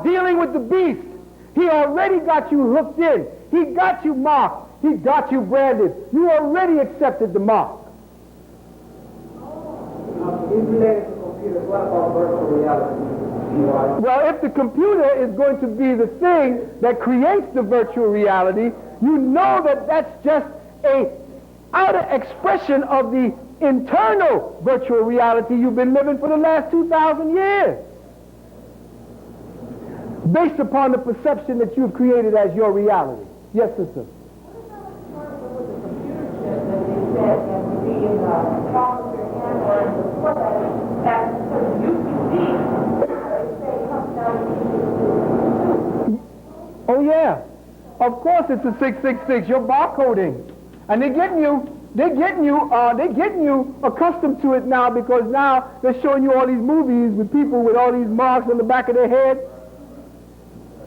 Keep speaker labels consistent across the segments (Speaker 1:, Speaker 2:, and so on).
Speaker 1: dealing with the beast. He already got you hooked in. He got you marked. He got you branded. You already accepted the mark. Well, if the computer is going to be the thing that creates the virtual reality, you know that that's just a outer expression of the internal virtual reality you've been living for the last 2,000 years, based upon the perception that you've created as your reality. Yes, sister? Oh yeah, of course it's a 666. You're barcoding, and they're getting you accustomed to it now, because now they're showing you all these movies with people with all these marks on the back of their head.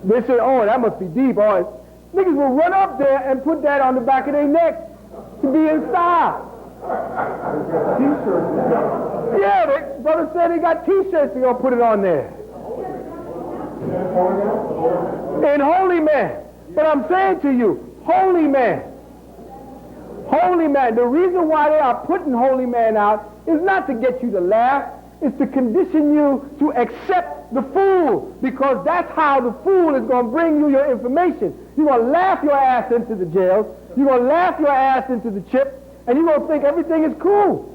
Speaker 1: They say, "Oh, that must be deep." Oh, niggas will run up there and put that on the back of their neck to be in style. Yeah, the brother said he got T-shirts. They're gonna put it on there. In holy man. But I'm saying to you, holy man. Holy man. The reason why they are putting holy man out is not to get you to laugh. It's to condition you to accept the fool, because that's how the fool is going to bring you your information. You're going to laugh your ass into the jails. You're going to laugh your ass into the chip, and you're going to think everything is cool.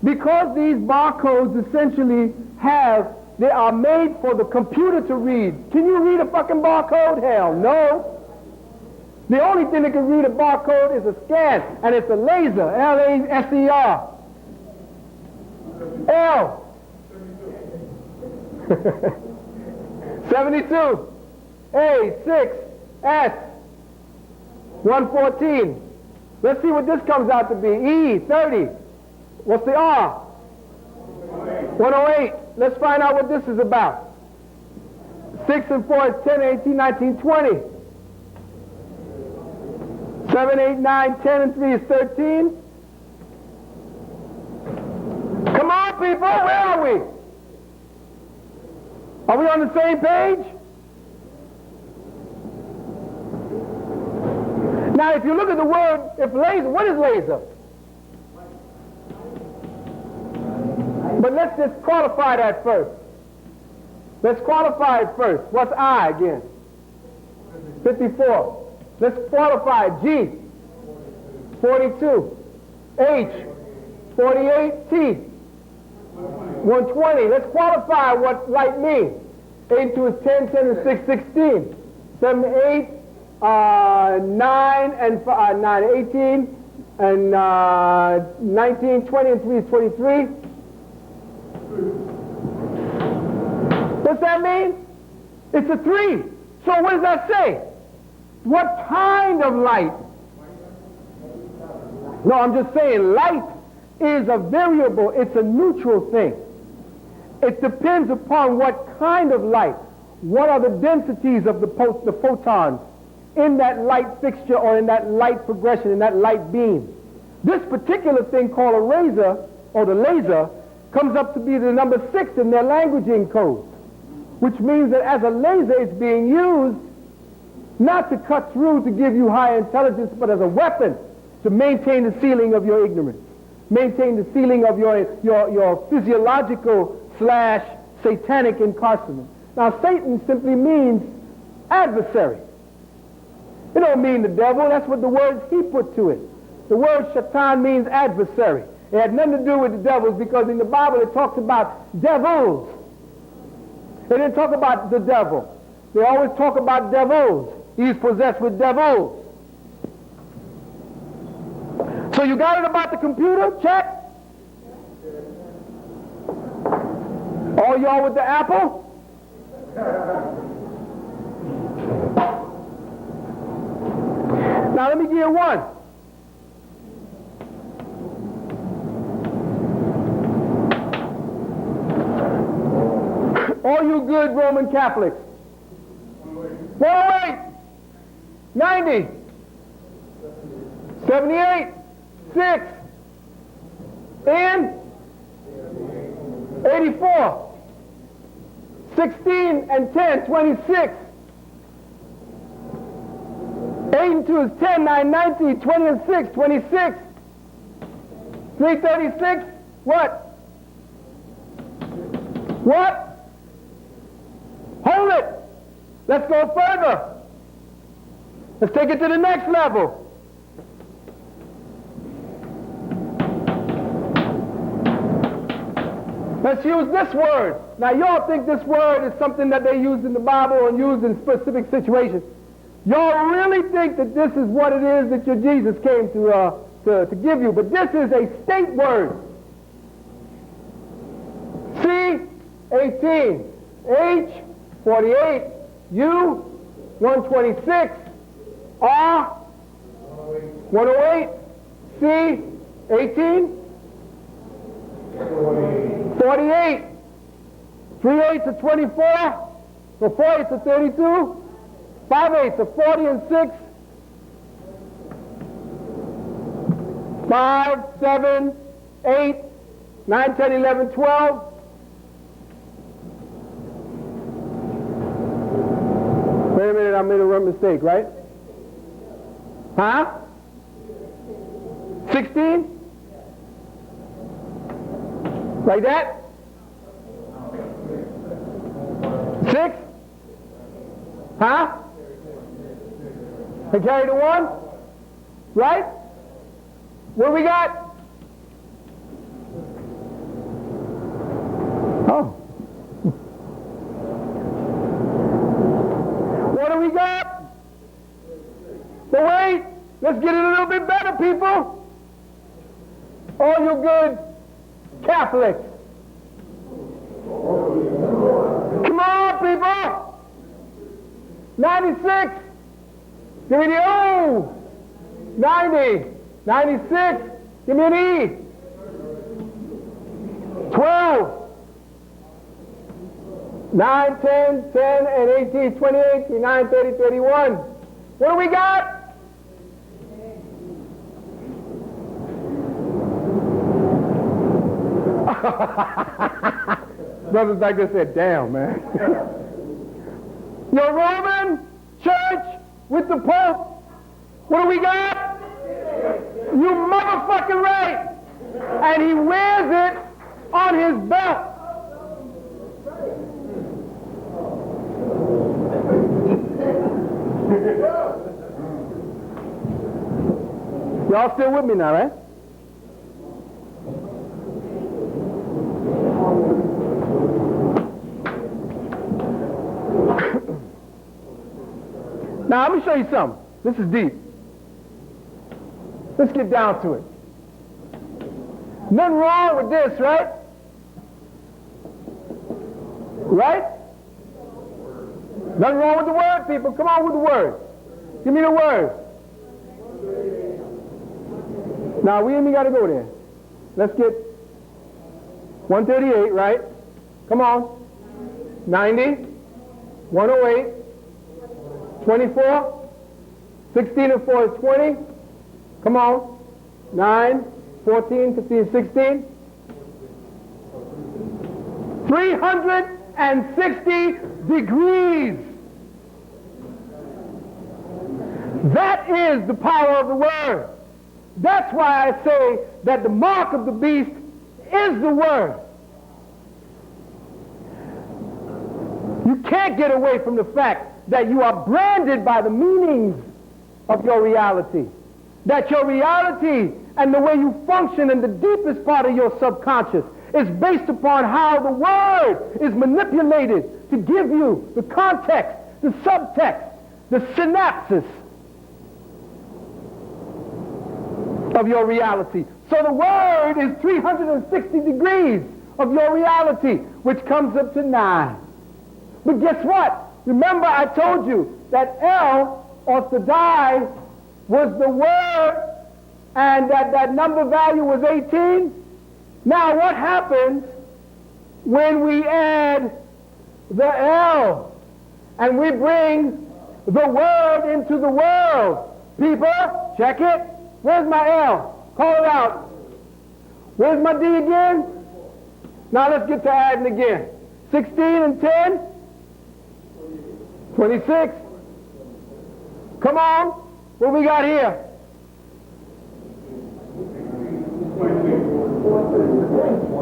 Speaker 1: Because these barcodes essentially they are made for the computer to read. Can you read a fucking barcode? Hell no. The only thing that can read a barcode is a scan, and it's a laser, L-A-S-E-R. L. 72. A, 6, S. 114. Let's see what this comes out to be. E, 30. What's the R? 108. Let's find out what this is about. 6 and 4 is 10, 18, 19, 20. 7, 8, 9, 10 and 3 is 13. Come on, people, where are we? Are we on the same page? Now, if you look at the word, laser, what is laser? But let's just qualify that first. Let's qualify it first. What's I again? 54. Let's qualify it. G, 42. H, 48. T, 120. Let's qualify what light means. 8 and 2 is 10, 10 and 6, 16. 7, 8, 9 and 9, 18, and 19, 20 and 3 is 23. What's that mean? It's a 3. So what does that say? What kind of light? No, I'm just saying light is a variable. It's a neutral thing. It depends upon what kind of light. What are the densities of the photons in that light fixture or in that light progression, in that light beam? This particular thing called a razor, or the laser, comes up to be the number 6 in their languaging code, which means that as a laser it's being used not to cut through to give you high intelligence, but as a weapon to maintain the ceiling of your ignorance, maintain the ceiling of your physiological / satanic incarceration. Now, Satan simply means adversary. It don't mean the devil. That's what the words he put to it. The word shaitan means adversary. It had nothing to do with the devils, because in the Bible it talks about devils. They didn't talk about the devil. They always talk about devils. He's possessed with devils. So you got it about the computer? Check. All y'all with the Apple? Now let me give you one. All you good Roman Catholics. 108, 90, 78, 6, and 84, 16 and 10, 26. 8 and 2 is 10, 9, 19, 20 and 6, 26. 336, what? What? Hold it. Let's go further. Let's take it to the next level. Let's use this word. Now, y'all think this word is something that they use in the Bible and use in specific situations. Y'all really think that this is what it is that your Jesus came to give you. But this is a state word. C, 18. H, 48. U, 126. R, 108. C, 18. 48. 3 8s are 24. So 4 8s are 32. 5 8s are 40 and 6. 5, 7, 8, 9, 10, 11, 12. Wait a minute, I made a mistake, right? Huh? 16? Like that? 6? Huh? And carry the 1? Right? What we got? Oh. What do we got? But wait, let's get it a little bit better, people. All you good Catholics. Come on, people. 96. Give me the O. 90. 96. Give me an E. 12. 9, 10, 10, and 18, 28, 29, 30, 31. What do we got? Brothers like this said, damn, man. Your Roman church with the Pope. What do we got? You motherfucking right. And he wears it on his belt. Y'all still with me now, right? Now, let me show you something. This is deep. Let's get down to it. Nothing wrong with this, right? Right? Nothing wrong with the word, people. Come on with the word. Give me the word. Now, we ain't even got to go there. Let's get 138, right? Come on. 90. 108. 24. 16 and 4 is 20. Come on. 9, 14, 15, 16. 360 degrees. That is the power of the word. That's why I say that the mark of the beast is the word. You can't get away from the fact that you are branded by the meanings of your reality. That your reality and the way you function in the deepest part of your subconscious is based upon how the word is manipulated to give you the context, the subtext, the synapses of your reality. So the word is 360 degrees of your reality, which comes up to 9. But guess what? Remember I told you that L, or Sadai, was the word, and that number value was 18. Now what happens when we add the L and we bring the word into the world? People, check it. Where's my L? Call it out. Where's my D again? Now let's get to adding again. 16 and 10. 26. Come on. What we got here?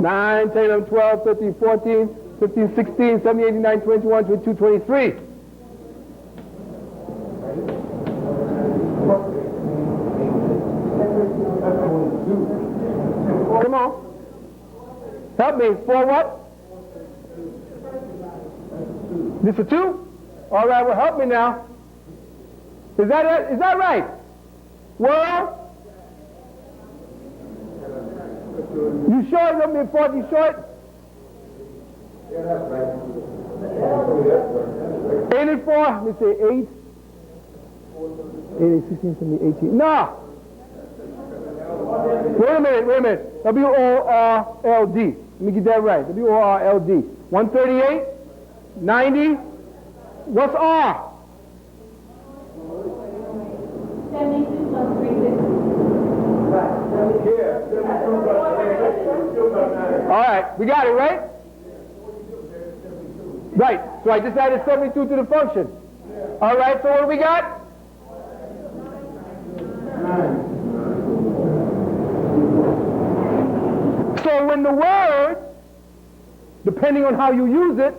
Speaker 1: 9, 10, 11, 12, 13, 14, 15, 16, 17, 18, 19, 21, 22, 23. Come on. Help me. 4 what? This a 2? All right, well, help me now. Is that it? Is that right? World? You sure it's going to be 4? You sure it? Yeah, that's right. 84? Let me say 8. 8, 16, 17, 18. No! Wait a minute. W-O-R-L-D. Let me get that right. W-O-R-L-D. 138? 90? What's R?
Speaker 2: 72 plus 360.
Speaker 1: All right, we got it, right? Right, so I just added 72 to the function. All right, so what do we got? 9. So when the word, depending on how you use it,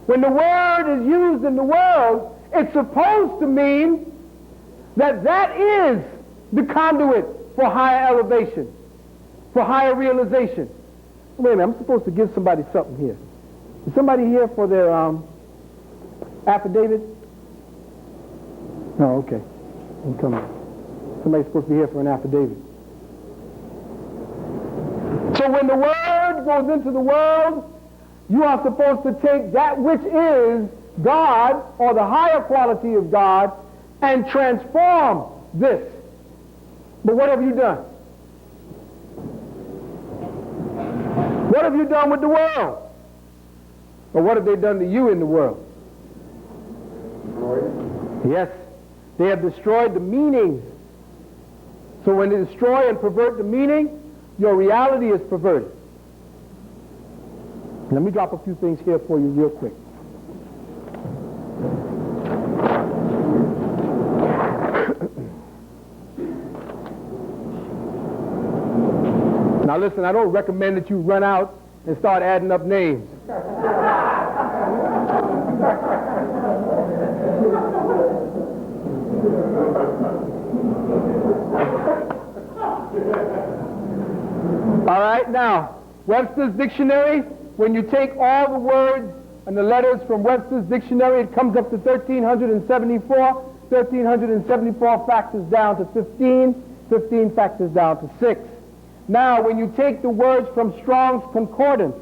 Speaker 1: when the word is used in the world, it's supposed to mean that that is the conduit for higher elevation, for higher realization. Wait a minute, I'm supposed to give somebody something here. Is somebody here for their affidavit? No, okay. I'm coming. Somebody's supposed to be here for an affidavit. So when the word goes into the world, you are supposed to take that which is God, or the higher quality of God, and transform this. But what have you done? What have you done with the world? Or what have they done to you in the world? Yes, they have destroyed the meanings. So when they destroy and pervert the meaning, your reality is perverted. Let me drop a few things here for you real quick. Now listen, I don't recommend that you run out and start adding up names. All right, now, Webster's Dictionary, when you take all the words and the letters from Webster's Dictionary, it comes up to 1,374. 1,374 factors down to 15. 15 factors down to 6. Now, when you take the words from Strong's Concordance,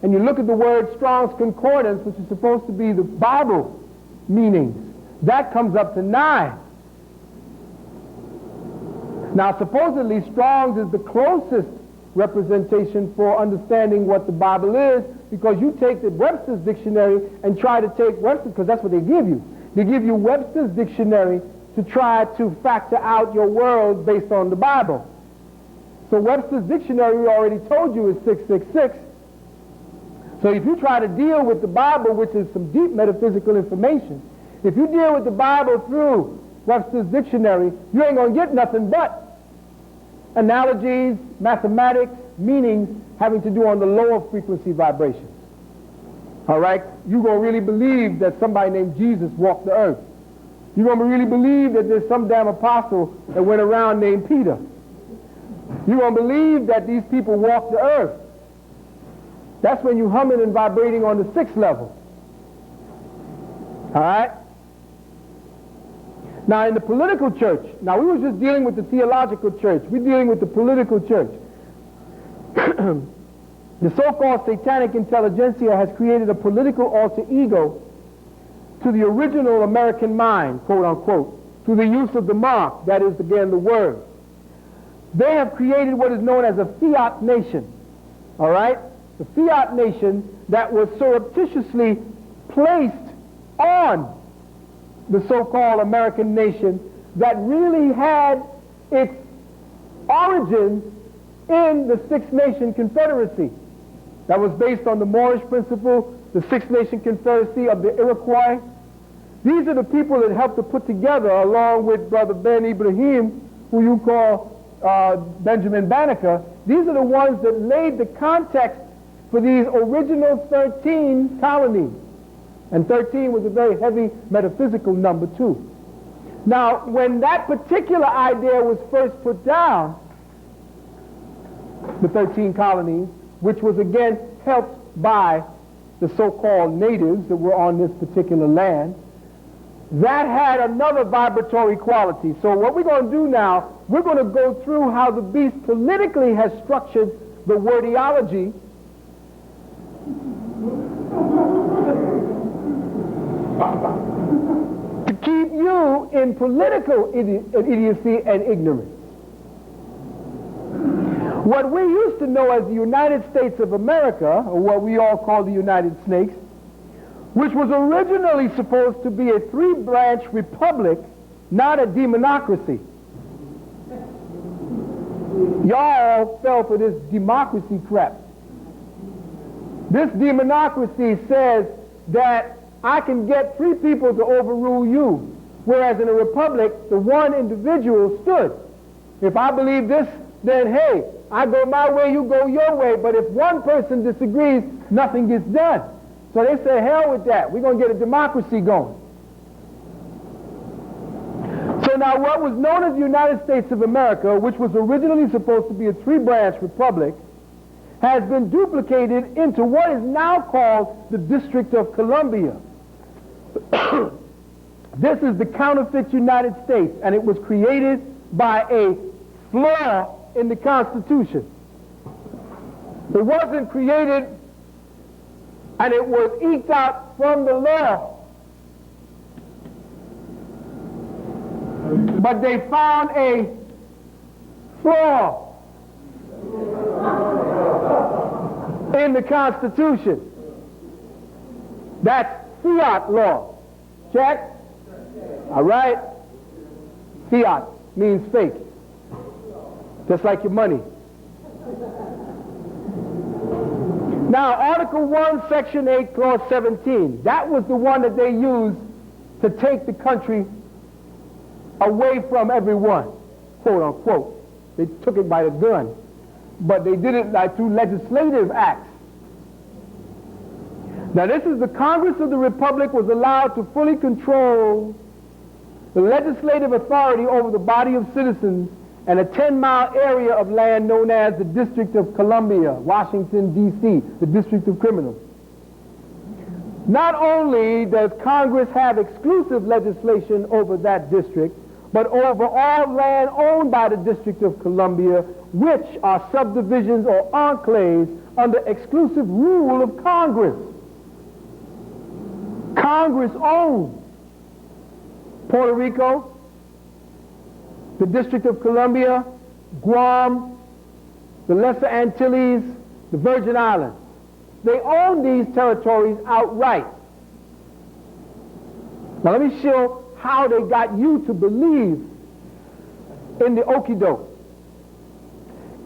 Speaker 1: and you look at the word Strong's Concordance, which is supposed to be the Bible meanings, that comes up to 9. Now, supposedly, Strong's is the closest representation for understanding what the Bible is, because you take the Webster's Dictionary and try to take Webster's, because that's what they give you. They give you Webster's Dictionary to try to factor out your world based on the Bible. So Webster's Dictionary, we already told you, is 666. So if you try to deal with the Bible, which is some deep metaphysical information, if you deal with the Bible through Webster's Dictionary, you ain't going to get nothing but analogies, mathematics, meanings having to do on the lower frequency vibrations. All right? You're going to really believe that somebody named Jesus walked the earth. You're going to really believe that there's some damn apostle that went around named Peter. You're going to believe that these people walked the earth. That's when you're humming and vibrating on the 6th level. All right? Now, in the political church, now we were just dealing with the theological church. We're dealing with the political church. The so-called satanic intelligentsia has created a political alter ego to the original American mind, quote unquote, through the use of the mark, that is, again, the word. They have created what is known as a fiat nation, all right? The fiat nation that was surreptitiously placed on the so-called American nation that really had its origins in the Six Nation Confederacy. That was based on the Moorish principle, the Six Nation Confederacy of the Iroquois, These are the people that helped to put together, along with Brother Ben Ibrahim, who you call Benjamin Banneker. These are the ones that laid the context for these original 13 colonies. And 13 was a very heavy metaphysical number too. Now, when that particular idea was first put down, the 13 colonies, which was again helped by the so-called natives that were on this particular land, that had another vibratory quality. So what we're going to do now, we're going to go through how the beast politically has structured the wordiology to keep you in political idiocy and ignorance. What we used to know as the United States of America, or what we all call the United Snakes, which was originally supposed to be a three-branch republic, not a demonocracy. Y'all fell for this democracy crap. This demonocracy says that I can get three people to overrule you, whereas in a republic, the one individual stood. If I believe this, then hey, I go my way, you go your way, but if one person disagrees, nothing gets done. So they say, hell with that, we're going to get a democracy going. So now what was known as the United States of America, which was originally supposed to be a three-branch republic, has been duplicated into what is now called the District of Columbia. This is the counterfeit United States, and it was created by a flaw in the Constitution. It wasn't created, and it was eked out from the law. But they found a flaw in the Constitution. That's fiat law. Check? All right? Fiat means fake. Just like your money. Now, Article 1, Section 8, Clause 17. That was the one that they used to take the country away from everyone, quote unquote. They took it by the gun. But they did it like through legislative acts. Now this is the Congress of the Republic was allowed to fully control the legislative authority over the body of citizens and a 10-mile area of land known as the District of Columbia, Washington, D.C., the District of Criminals. Not only does Congress have exclusive legislation over that district, but over all land owned by the District of Columbia, which are subdivisions or enclaves under exclusive rule of Congress. Congress owns Puerto Rico, the District of Columbia, Guam, the Lesser Antilles, the Virgin Islands. They own these territories outright. Now let me show how they got you to believe in the okie doke.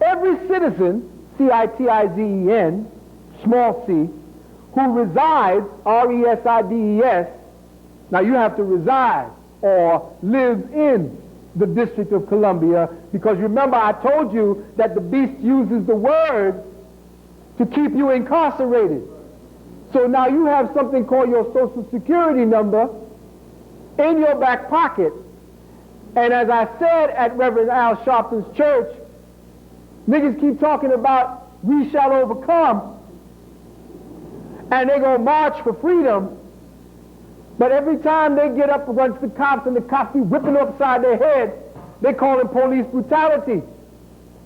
Speaker 1: Every citizen, C-I-T-I-Z-E-N, small c, who resides, R-E-S-I-D-E-S, now you have to reside or live in the District of Columbia, because remember I told you that the beast uses the word to keep you incarcerated. So now you have something called your Social Security number in your back pocket. And as I said at Reverend Al Sharpton's church, niggas keep talking about we shall overcome, and they're going to march for freedom, but every time they get up against the cops and the cops be whipping upside their head, they call it police brutality.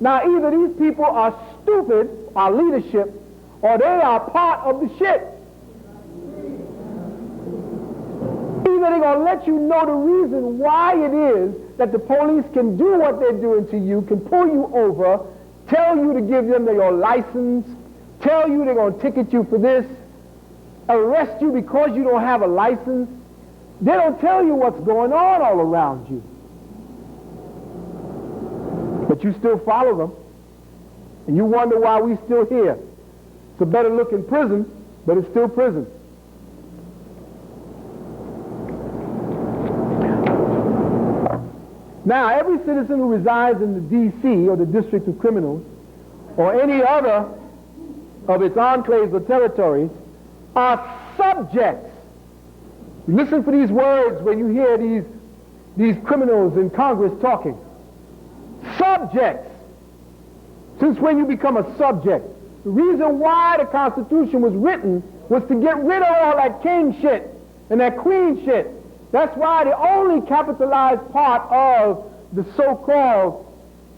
Speaker 1: Now either these people are stupid, our leadership, or they are part of the shit. Either they're going to let you know the reason why it is that the police can do what they're doing to you, can pull you over, tell you to give them your license, tell you they're going to ticket you for this, arrest you because you don't have a license. They don't tell you what's going on all around you. But you still follow them. And you wonder why we're still here. It's a better looking prison, but it's still prison. Now, every citizen who resides in the D.C. or the District of Criminals or any other of its enclaves or territories are subjects. Listen for these words when you hear these criminals in Congress talking. Subjects. Since when you become a subject? The reason why the Constitution was written was to get rid of all that king shit and that queen shit. That's why the only capitalized part of the so-called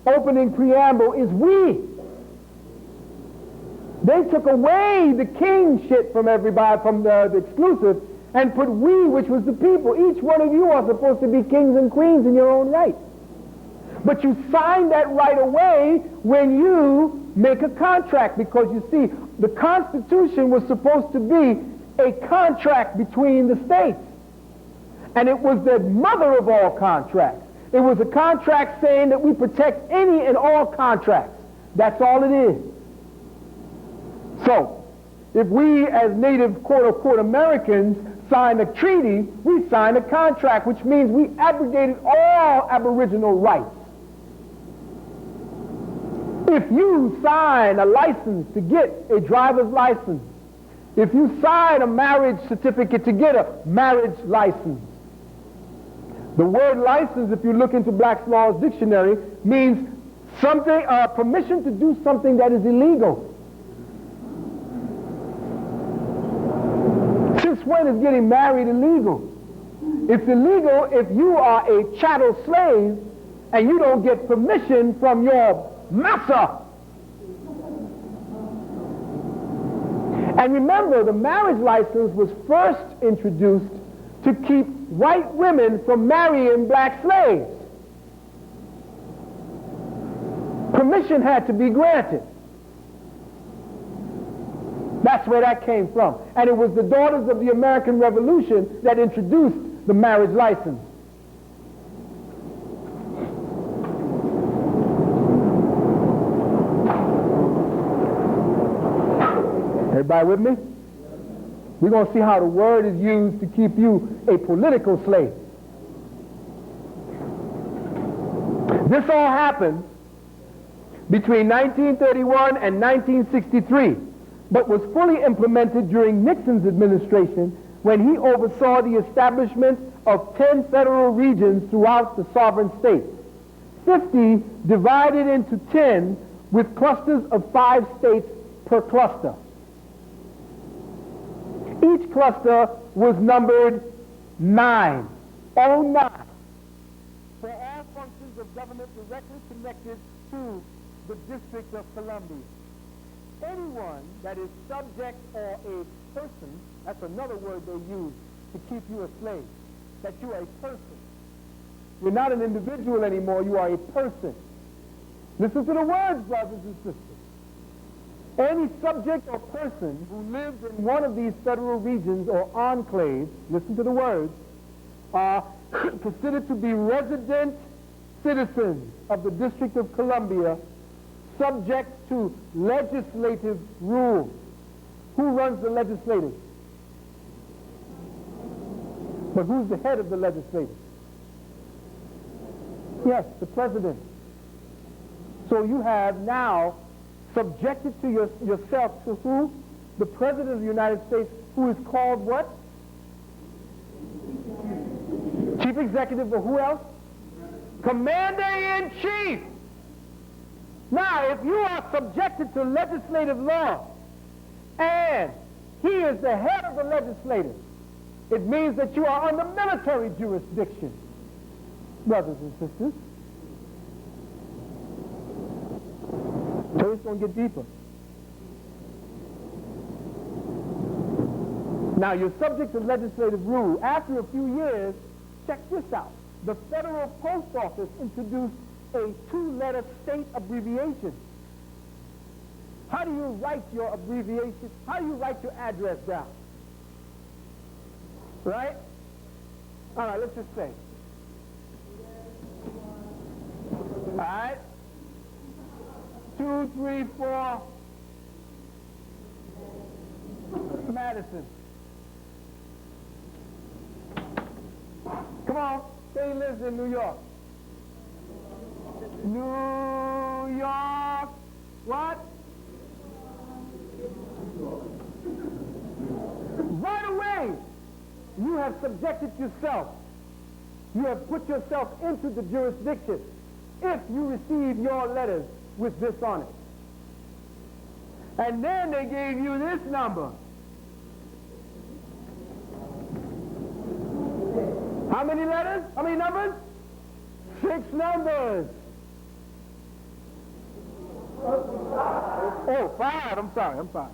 Speaker 1: opening preamble is we. They took away the king shit from everybody, from the exclusive, and put we, which was the people. Each one of you are supposed to be kings and queens in your own right. But you sign that right away when you make a contract, because you see, the Constitution was supposed to be a contract between the states. And it was the mother of all contracts. It was a contract saying that we protect any and all contracts. That's all it is. So, if we as native quote-unquote Americans sign a treaty, we sign a contract, which means we abrogated all Aboriginal rights. If you sign a license to get a driver's license, if you sign a marriage certificate to get a marriage license, the word license, if you look into Black's Law's dictionary, means something, permission to do something that is illegal. Since when is getting married illegal? It's illegal if you are a chattel slave and you don't get permission from your master. And remember, the marriage license was first introduced to keep white women from marrying black slaves. Permission had to be granted. That's where that came from. And it was the daughters of the American Revolution that introduced the marriage license. Everybody with me? We're going to see how the word is used to keep you a political slave. This all happened between 1931 and 1963, but was fully implemented during Nixon's administration when he oversaw the establishment of 10 federal regions throughout the sovereign states, 50 divided into 10 with clusters of 5 states per cluster. Each cluster was numbered 9, 09, for all functions of government directly connected to the District of Columbia. Anyone that is subject or a person, that's another word they use to keep you a slave, that you are a person. You're not an individual anymore, you are a person. Listen to the words, brothers and sisters. Any subject or person who lives in one of these federal regions or enclaves, listen to the words, are considered to be resident citizens of the District of Columbia, subject to legislative rule. Who runs the legislature? But who's the head of the legislature? Yes, the president. So you have now subjected to yourself to who? The President of the United States, who is called what? Chief Executive, or who else? Commander-in-Chief. Now, if you are subjected to legislative law, and he is the head of the legislature, it means that you are under military jurisdiction, brothers and sisters. So it's going to get deeper. Now, you're subject to legislative rule. After a few years, check this out. The Federal Post Office introduced a 2-letter state abbreviation. How do you write your abbreviation? How do you write your address down? Right? All right, let's just say. All right? 2, 3, 4, Madison. Come on, say he lives in New York. New York. What? Right away, you have subjected yourself. You have put yourself into the jurisdiction if you receive your letters with this on it. And then they gave you this number. How many letters? How many numbers? 6 numbers. Oh, 5. I'm sorry. I'm sorry.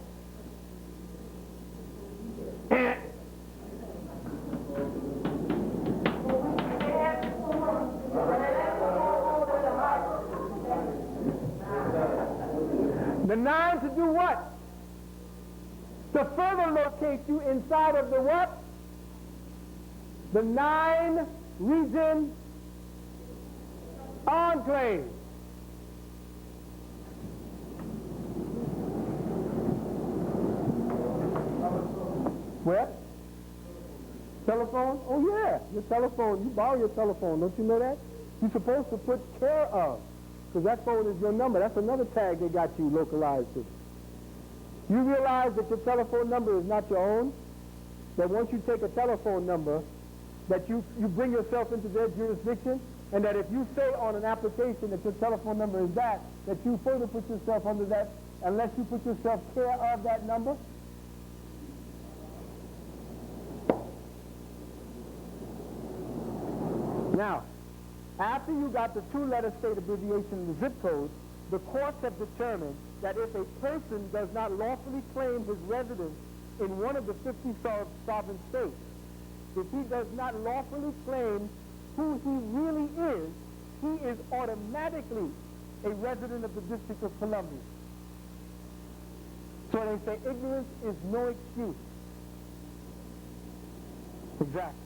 Speaker 1: The 9 to do what? To further locate you inside of the what? The 9 region enclave. Where? Telephone? Oh yeah, your telephone. You borrow your telephone, don't you know that? You're supposed to put care of, because that phone is your number. That's another tag they got you localized to. You realize that your telephone number is not your own? That once you take a telephone number, that you bring yourself into their jurisdiction, and that if you say on an application that your telephone number is that you further put yourself under that, unless you put yourself care of that number. Now, after you got the 2-letter state abbreviation in the zip code, the courts have determined that if a person does not lawfully claim his residence in one of the 50 sovereign states, if he does not lawfully claim who he really is, he is automatically a resident of the District of Columbia. So they say ignorance is no excuse. Exactly.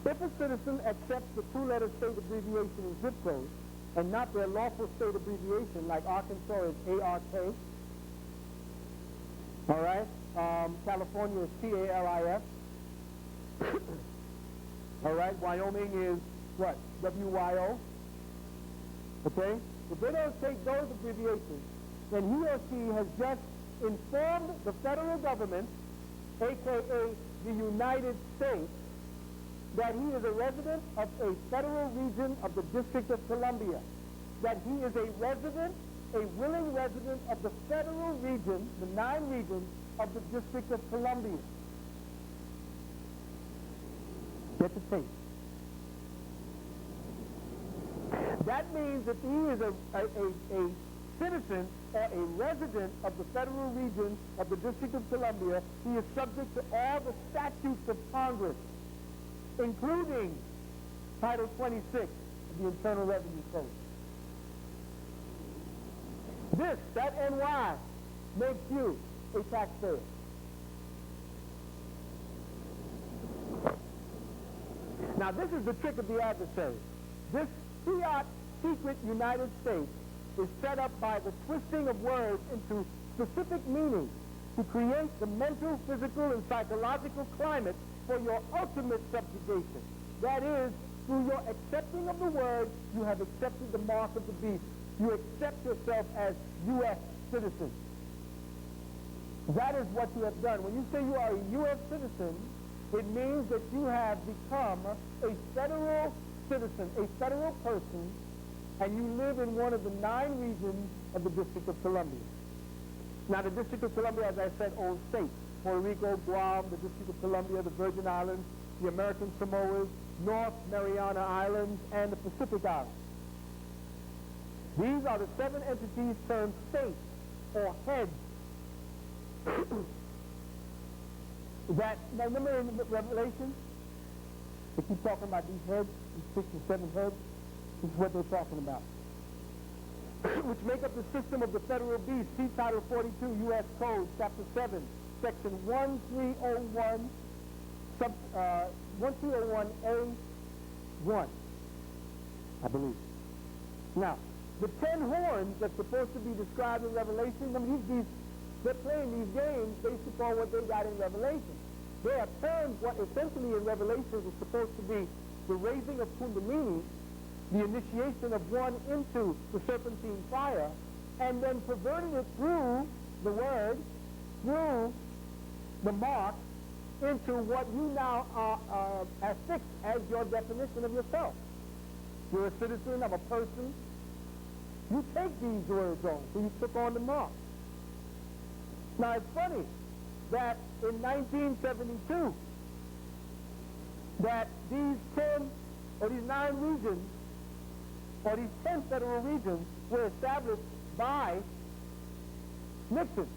Speaker 1: If a citizen accepts the 2-letter state abbreviation in zip code and not their lawful state abbreviation, like Arkansas is ARK, all right, California is TALIF, all right, Wyoming is what? WYO, okay? If they don't take those abbreviations, then he or she has just informed the federal government, aka the United States, that he is a resident of a federal region of the District of Columbia, that he is a resident, a willing resident of the federal region, the 9 regions of the District of Columbia. Get the tape. That means that he is a citizen or a resident of the federal region of the District of Columbia. He is subject to all the statutes of Congress, including Title 26 of the Internal Revenue Code. This, that NY, makes you a taxpayer. Now, this is the trick of the adversary. This fiat secret United States is set up by the twisting of words into specific meanings to create the mental, physical, and psychological climate for your ultimate subjugation. That is, through your accepting of the word, you have accepted the mark of the beast. You accept yourself as U.S. citizen. That is what you have done. When you say you are a U.S. citizen, it means that you have become a federal citizen, a federal person, and you live in one of the 9 regions of the District of Columbia. Now, the District of Columbia, as I said, owns states. Puerto Rico, Guam, the District of Columbia, the Virgin Islands, the American Samoas, North Mariana Islands, and the Pacific Islands. These are the 7 entities termed states or heads. That, now remember in Revelation, they keep talking about these heads, these 6 or 7 heads. This is what they're talking about. Which make up the system of the federal beast. See Title 42, U.S. Code, Chapter 7, Section 1301, 1301A1, I believe. Now, the 10 horns that's supposed to be described in Revelation, I mean, they're playing these games based upon what they got in Revelation. They have termed what essentially in Revelation is supposed to be the raising of Kundalini the initiation of one into the serpentine fire, and then perverted it through the word, through the mark, into what you now are fixed as your definition of yourself. You're a citizen of a person. You take these words on, so you took on the mark. Now it's funny that in 1972, that these 10 or these 9 regions, or these 10 federal regions were established by Nixon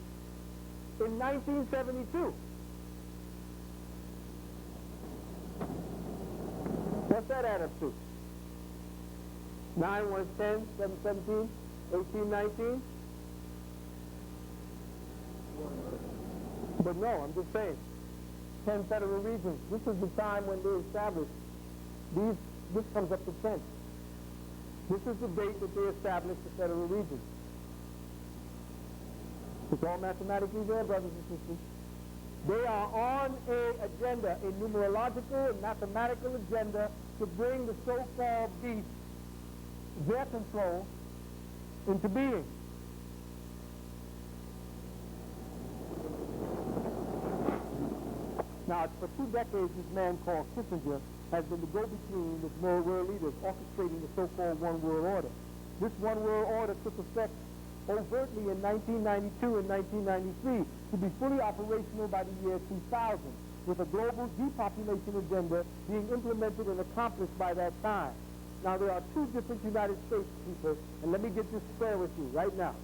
Speaker 1: in 1972. What's that add up to? 9, 1 is 10, 7, 17, 18, 19? But no, I'm just saying, 10 federal regions. This is the time when they established these. This comes up to 10. This is the date that they established the federal regions. It's all mathematically there, brothers and sisters. They are on an agenda, a numerological and mathematical agenda to bring the so-called beast, their control, into being. Now, for 2 decades, this man called Kissinger has been the go-between with world leaders orchestrating the so-called one world order. This one world order took effect overtly in 1992 and 1993 to be fully operational by the year 2000, with a global depopulation agenda being implemented and accomplished by that time. Now, there are 2 different United States people, and let me get this square with you right now.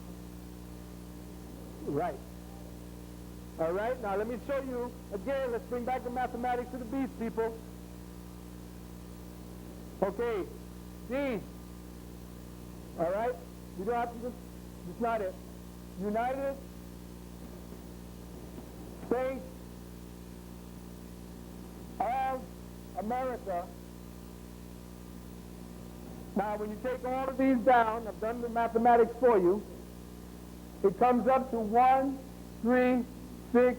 Speaker 1: Right. All right, now let me show you, again, let's bring back the mathematics to the beast, people. Okay, these. All right, you don't have to just, it's not it. United States of America. Now, when you take all of these down, I've done the mathematics for you, it comes up to 1, 3, 6,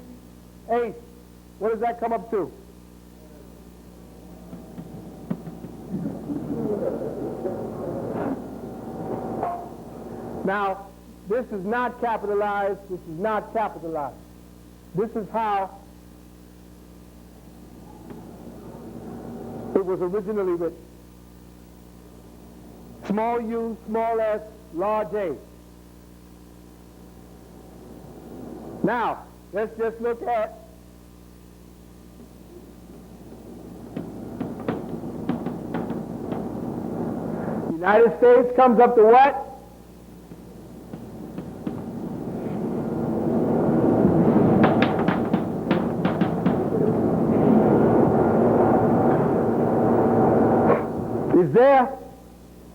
Speaker 1: 8. What does that come up to? Now, this is not capitalized. This is not capitalized. This is how it was originally written. Small u, small s, large A. Now, let's just look at United States comes up to what? Is there?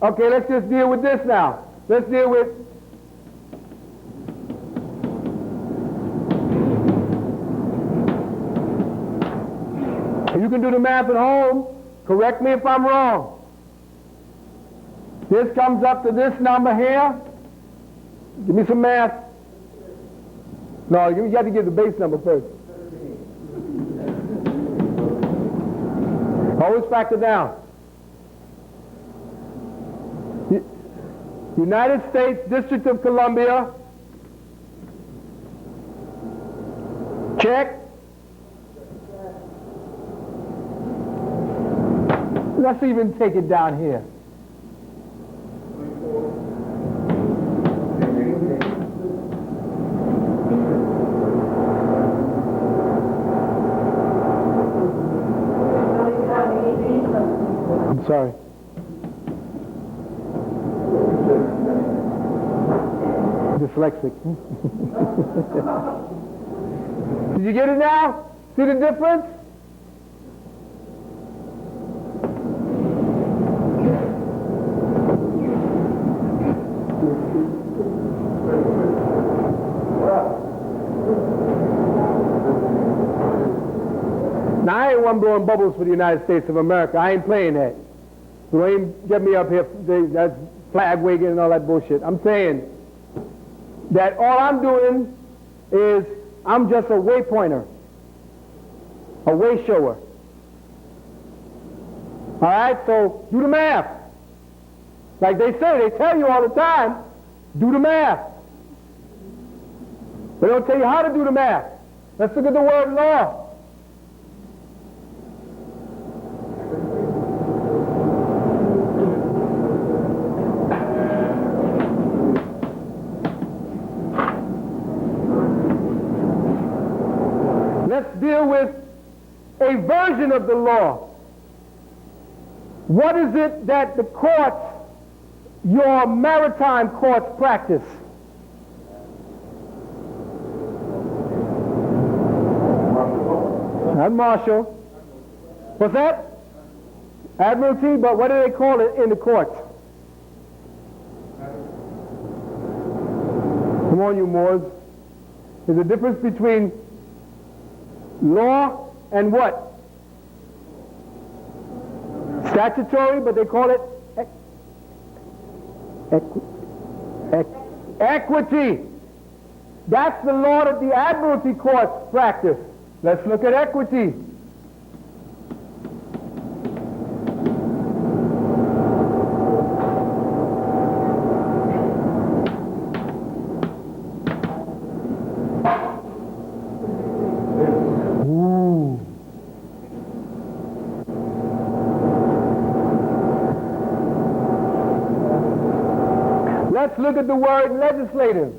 Speaker 1: Okay, let's just deal with this now. Let's deal with you can do the math at home. Correct me if I'm wrong. This comes up to this number here. Give me some math. No, you have to give the base number first. Always factor down. United States District of Columbia. Check. Let's even take it down here. I'm sorry. Dyslexic. Did you get it now? See the difference? Now, I ain't one blowing bubbles for the United States of America. I ain't playing that. So don't even get me up here, that's flag waving and all that bullshit. I'm saying that all I'm doing is I'm just a waypointer, a way shower. All right, so do the math. Like they say, they tell you all the time, do the math. They don't tell you how to do the math. Let's look at the word law. Let's deal with a version of the law. What is it that the courts, your maritime courts, practice? Not martial. What's that? Admiralty, but what do they call it in the courts? Come on, you Moors. There's a difference between law and what? Statutory, but they call it equity. That's the law that the admiralty courts practice. Let's look at equity. Let's look at the word legislative.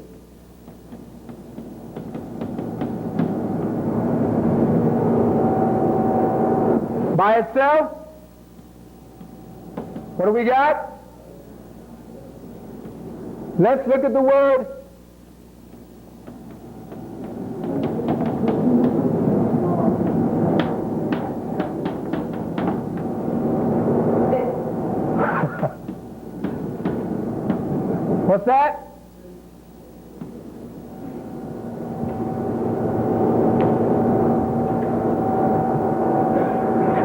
Speaker 1: By itself, what do we got? Let's look at the word what's that?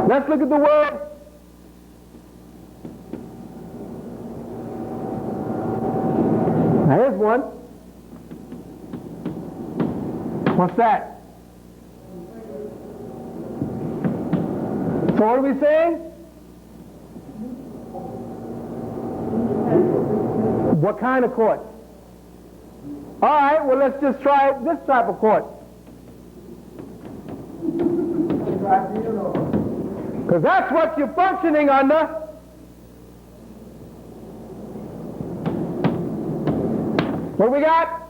Speaker 1: Let's look at the word now here's one. What's that? So what are we saying? What kind of court? All right, well, let's just try this type of court. Because that's what you're functioning under. What do we got?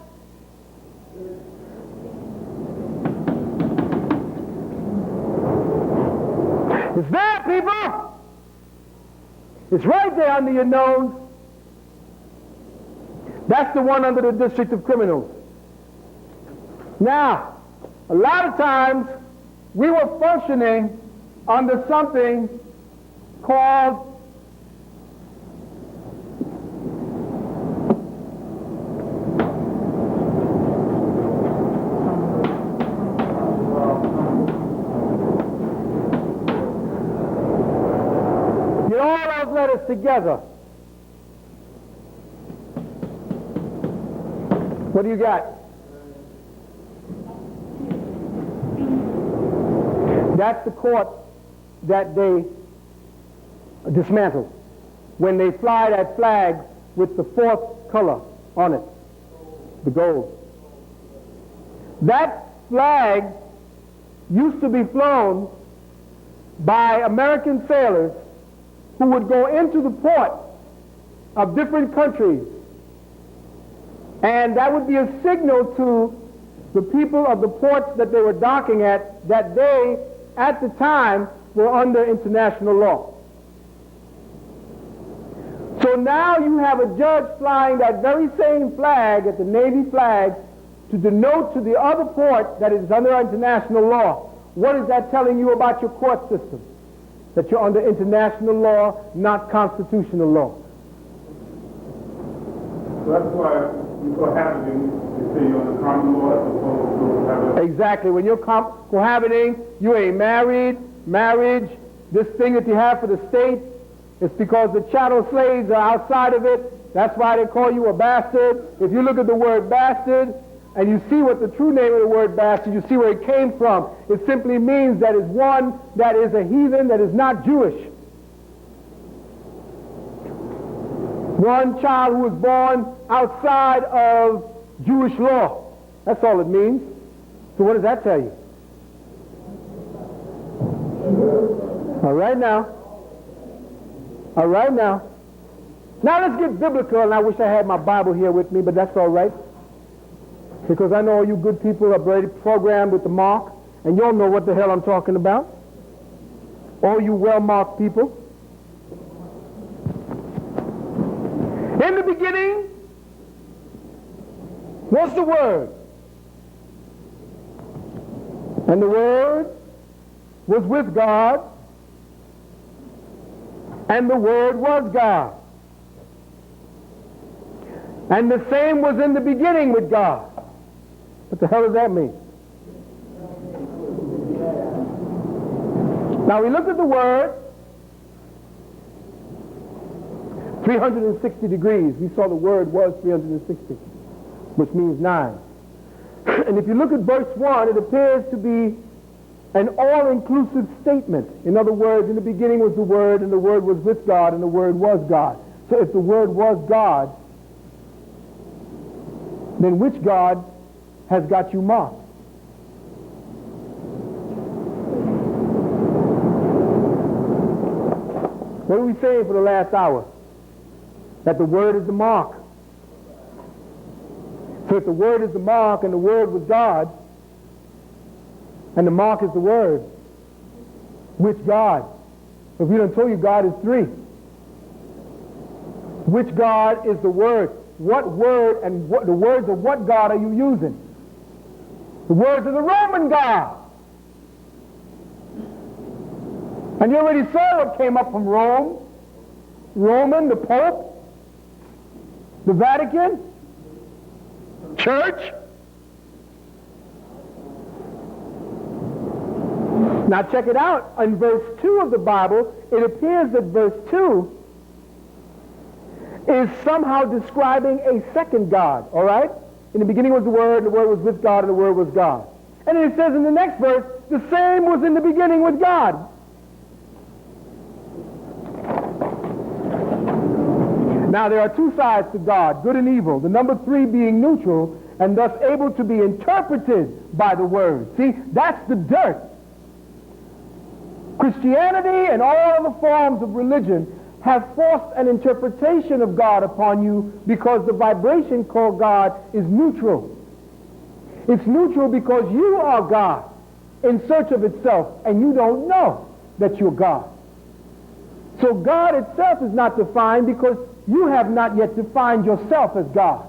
Speaker 1: It's there, people. It's right there under your nose. That's the one under the District of Criminals. Now, a lot of times we were functioning under something called get all those letters together. What do you got? That's the court that they dismantle when they fly that flag with the fourth color on it, the gold. That flag used to be flown by American sailors who would go into the port of different countries, and that would be a signal to the people of the ports that they were docking at that they, at the time, were under international law. So now you have a judge flying that very same flag at the Navy flag to denote to the other port that it is under international law. What is that telling you about your court system? That you're under international law, not constitutional law.
Speaker 3: So that's why you cohabiting, you say you're under common law as opposed to cohabiting.
Speaker 1: Exactly. When you're cohabiting, you ain't married. Marriage, this thing that you have for the state, it's because the chattel slaves are outside of it. That's why they call you a bastard. If you look at the word bastard and you see what the true name of the word bastard, you see where it came from. It simply means that is one that is a heathen, that is not Jewish. One child who was born outside of Jewish law. That's all it means. So what does that tell you? All right now. All right now. Now let's get biblical, and I wish I had my Bible here with me, but that's all right. Because I know all you good people are already programmed with the mark, and y'all know what the hell I'm talking about. All you well-marked people. In the beginning was the Word. And the Word was with God. And the Word was God. And the same was in the beginning with God. What the hell does that mean? Now we looked at the Word. 360 degrees. We saw the Word was 360, which means 9. And if you look at verse 1, it appears to be an all-inclusive statement. In other words, in the beginning was the Word, and the Word was with God, and the Word was God. So if the Word was God, then which God has got you marked? What are we saying for the last hour? That the Word is the mark. So if the Word is the mark and the Word was God, and the mark is the Word, which God? If we done told you God is 3. Which God is the Word? What word and what the words of what God are you using? The words of the Roman God. And you already saw what came up from Rome. Roman, the Pope, the Vatican, Church. Now check it out. In verse 2 of the Bible, it appears that verse 2 is somehow describing a second God, all right? In the beginning was the Word, and the Word was with God, and the Word was God. And then it says in the next verse, the same was in the beginning with God. Now there are two sides to God, good and evil, the number 3 being neutral, and thus able to be interpreted by the Word. See, that's the dirt. Christianity and all other forms of religion have forced an interpretation of God upon you because the vibration called God is neutral. It's neutral because you are God in search of itself, and you don't know that you're God. So God itself is not defined because you have not yet defined yourself as God.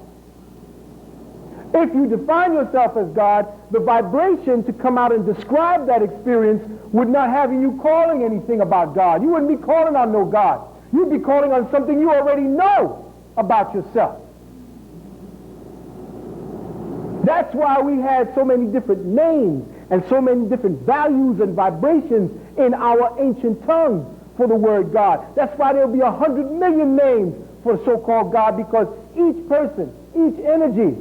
Speaker 1: If you define yourself as God, the vibration to come out and describe that experience would not have you calling anything about God. You wouldn't be calling on no God. You'd be calling on something you already know about yourself. That's why we had so many different names and so many different values and vibrations in our ancient tongues for the word God. That's why there'll be 100 million names for the so-called God, because each person, each energy.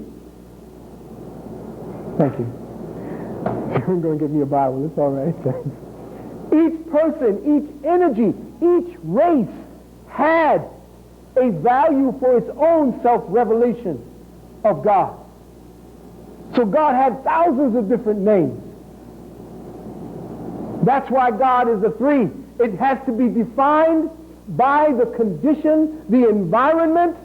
Speaker 1: Thank you. You're going to give me a Bible. It's all right. Each person, each energy, each race had a value for its own self-revelation of God. So God had thousands of different names. That's why God is a 3. It has to be defined by the condition, the environment,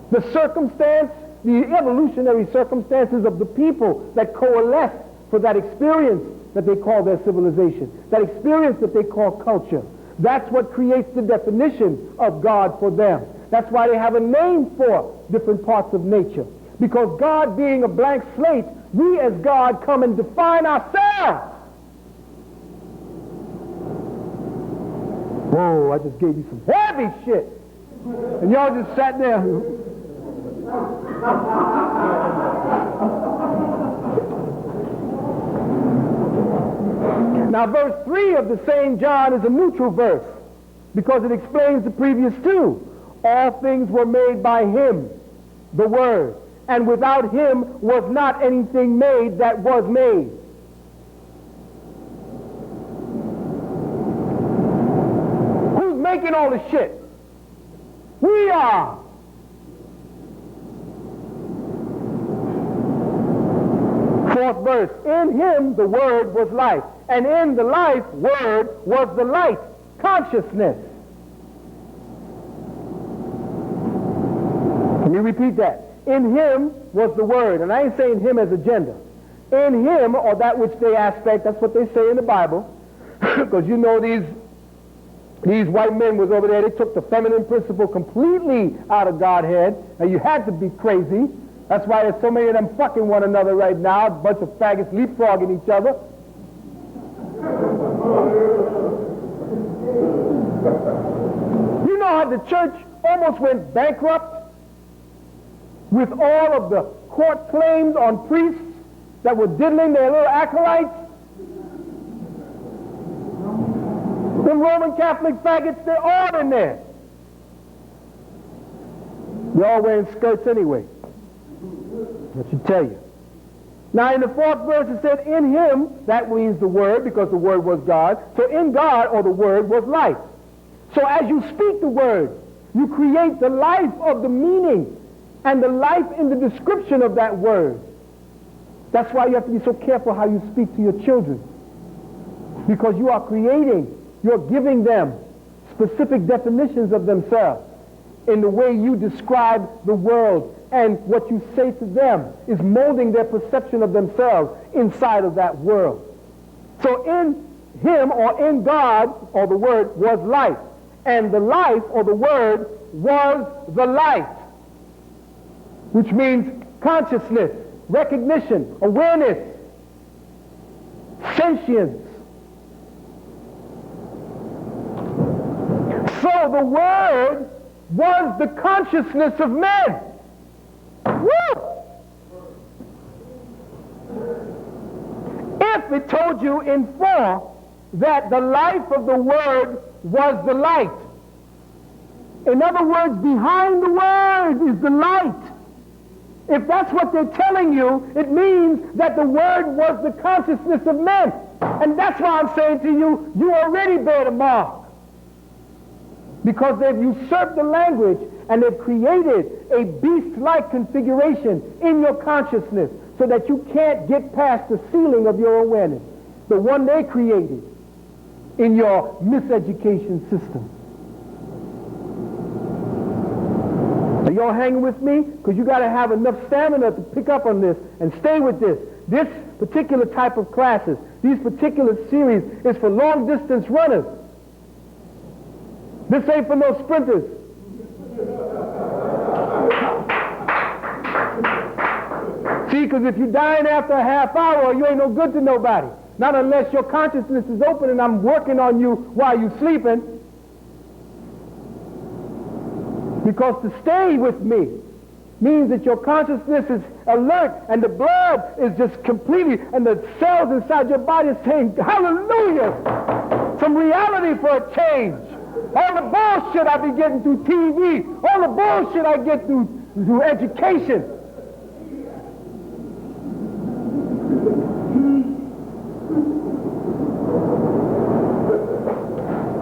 Speaker 1: the circumstance, the evolutionary circumstances of the people that coalesce for that experience that they call their civilization, that experience that they call culture. That's what creates the definition of God for them. That's why they have a name for different parts of nature. Because God being a blank slate, we as God come and define ourselves. Whoa, I just gave you some heavy shit. And y'all just sat there. Now verse 3 of the same John is a neutral verse because it explains the previous 2. All things were made by him, the Word, and without him was not anything made that was made. Who's making all the shit? We are. Fourth verse, in him the Word was life, and in the life, Word, was the light, consciousness. Let me repeat that. In him was the Word, and I ain't saying him as a gender. In him, or that which they aspect, that's what they say in the Bible, because you know these white men was over there, they took the feminine principle completely out of Godhead, and you had to be crazy. That's why there's so many of them fucking one another right now, a bunch of faggots leapfrogging each other. You know how the church almost went bankrupt with all of the court claims on priests that were diddling their little acolytes? The Roman Catholic faggots, they're all in there. They're all wearing skirts anyway. I should tell you. Now in the fourth verse it said, in him, that means the Word, because the Word was God. So in God, or the Word, was life. So as you speak the Word, you create the life of the meaning and the life in the description of that Word. That's why you have to be so careful how you speak to your children. Because you are creating, you're giving them specific definitions of themselves in the way you describe the world, and what you say to them is molding their perception of themselves inside of that world. So in him, or in God, or the Word, was life, and the life, or the Word, was the light, which means consciousness, recognition, awareness, sentience. So the Word was the consciousness of men. Woo! If it told you in 4 that the life of the Word was the light, in other words, behind the Word is the light. If that's what they're telling you, it means that the Word was the consciousness of men. And that's why I'm saying to you, you already bear the mark. Because they've usurped the language and they've created a beast-like configuration in your consciousness so that you can't get past the ceiling of your awareness, the one they created in your miseducation system. Are y'all hanging with me? Because you got to have enough stamina to pick up on this and stay with this. This particular type of classes, these particular series is for long-distance runners. This ain't for no sprinters. See, because if you're dying after a half hour, you ain't no good to nobody. Not unless your consciousness is open and I'm working on you while you're sleeping. Because to stay with me means that your consciousness is alert and the blood is just completely, and the cells inside your body is saying, hallelujah, some reality for a change. All the bullshit I be getting through TV, all the bullshit I get through education,